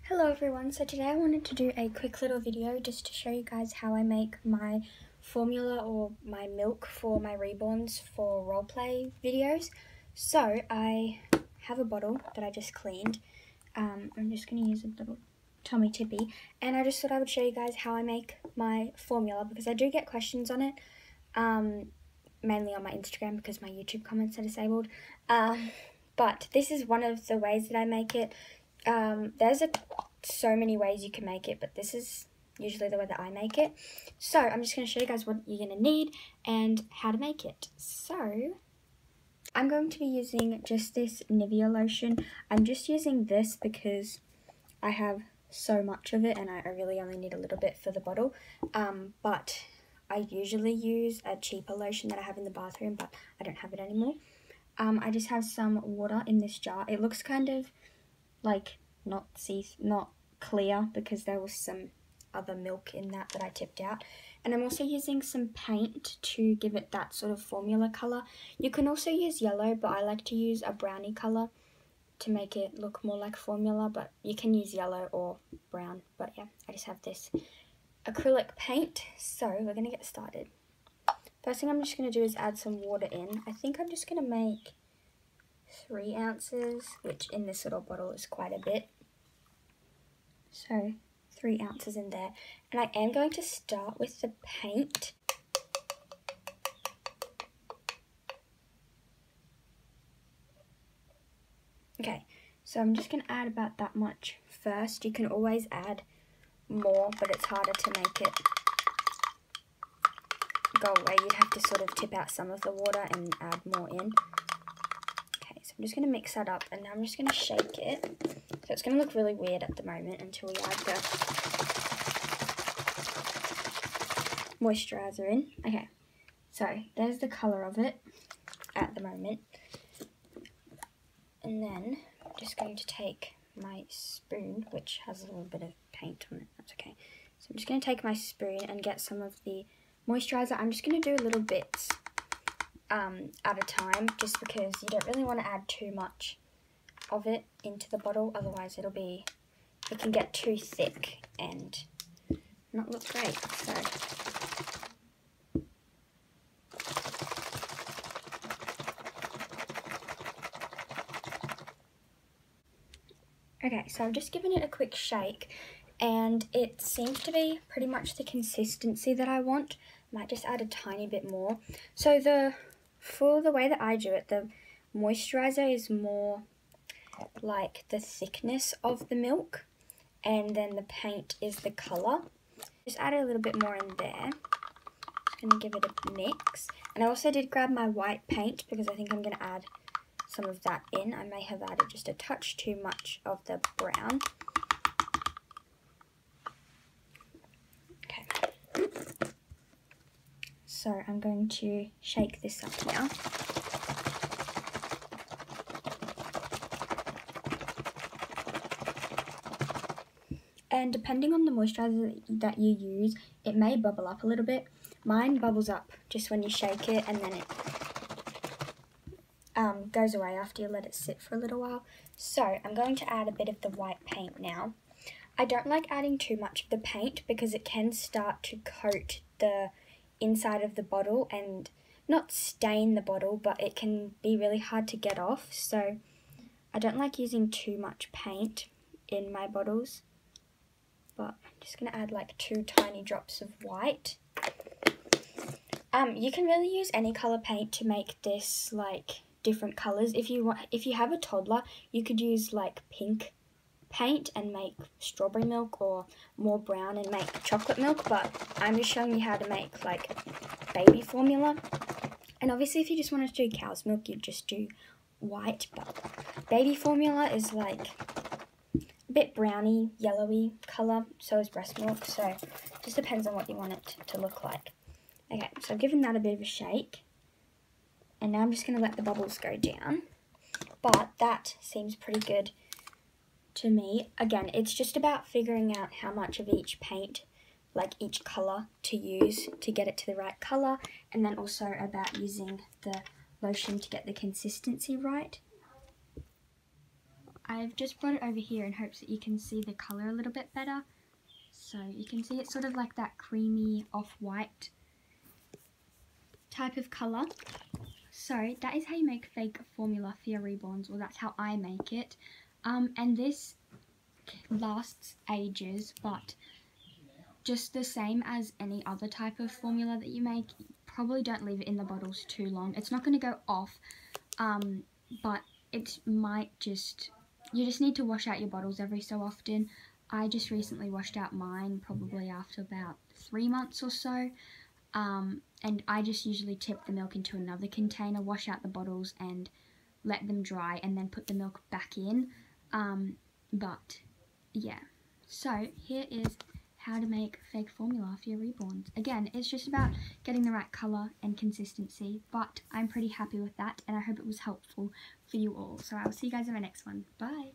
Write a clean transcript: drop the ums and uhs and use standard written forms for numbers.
Hello everyone, so today I wanted to do a quick little video just to show you guys how I make my formula or my milk for my reborns for roleplay videos. So I have a bottle that I just cleaned. I'm just going to use a little Tommy Tippy, and I just thought I would show you guys how I make my formula because I do get questions on it, mainly on my Instagram because my YouTube comments are disabled. But this is one of the ways that I make it. There's so many ways you can make it, but this is usually the way that I make it. So I'm just going to show you guys what you're going to need and how to make it. So I'm going to be using just this Nivea lotion. I'm just using this because I have so much of it and I really only need a little bit for the bottle. But I usually use a cheaper lotion that I have in the bathroom, but I don't have it anymore. I just have some water in this jar. It looks kind of like not clear because there was some other milk in that I tipped out. And I'm also using some paint to give it that sort of formula colour. You can also use yellow, but I like to use a brownie colour to make it look more like formula, but you can use yellow or brown. But yeah, I just have this acrylic paint, so we're going to get started. First thing I'm just going to do is add some water in. I think I'm just going to make 3 ounces, which in this little bottle is quite a bit. So 3 ounces in there. And I am going to start with the paint. Okay, so I'm just going to add about that much first. You can always add more, but it's harder to make it go away. You'd have to sort of tip out some of the water and add more in. So I'm just going to mix that up, and now I'm just going to shake it. So it's going to look really weird at the moment until we add the moisturiser in. Okay, so there's the colour of it at the moment. And then I'm just going to take my spoon, which has a little bit of paint on it. That's okay. So I'm just going to take my spoon and get some of the moisturiser. I'm just going to do little bits at a time, just because you don't really want to add too much of it into the bottle, otherwise it can get too thick and not look great. So okay, so I've just given it a quick shake and it seems to be pretty much the consistency that I want. Might just add a tiny bit more. So for the way that I do it, the moisturiser is more like the thickness of the milk, and then the paint is the colour. Just add a little bit more in there. Just going to give it a mix. And I also did grab my white paint because I think I'm going to add some of that in. I may have added just a touch too much of the brown. Okay. So I'm going to shake this up now. And depending on the moisturiser that you use, it may bubble up a little bit. Mine bubbles up just when you shake it, and then it goes away after you let it sit for a little while. So I'm going to add a bit of the white paint now. I don't like adding too much of the paint because it can start to coat the inside of the bottle and not stain the bottle, but it can be really hard to get off. So I don't like using too much paint in my bottles, but I'm just going to add like 2 tiny drops of white. You can really use any colour paint to make this like different colours. If you have a toddler, you could use like pink paint and make strawberry milk, or more brown and make chocolate milk, but I'm just showing you how to make like baby formula. And obviously if you just wanted to do cow's milk, you'd just do white, but baby formula is like a bit browny, yellowy colour, so is breast milk, so it just depends on what you want it to look like. Okay, so I've given that a bit of a shake, and now I'm just going to let the bubbles go down, but that seems pretty good to me. Again, it's just about figuring out how much of each paint, like each colour, to use to get it to the right colour, and then also about using the lotion to get the consistency right. I've just brought it over here in hopes that you can see the colour a little bit better. So you can see it's sort of like that creamy off-white type of colour. So that is how you make fake formula for your reborns, or that's how I make it. And this lasts ages, but just the same as any other type of formula that you make, probably don't leave it in the bottles too long. It's not going to go off, but it might just, you just need to wash out your bottles every so often. I just recently washed out mine probably after about 3 months or so. And I just usually tip the milk into another container, wash out the bottles and let them dry, and then put the milk back in. But yeah, so here is how to make fake formula for your reborns. Again, it's just about getting the right colour and consistency, but I'm pretty happy with that, and I hope it was helpful for you all. So I will see you guys in my next one. Bye!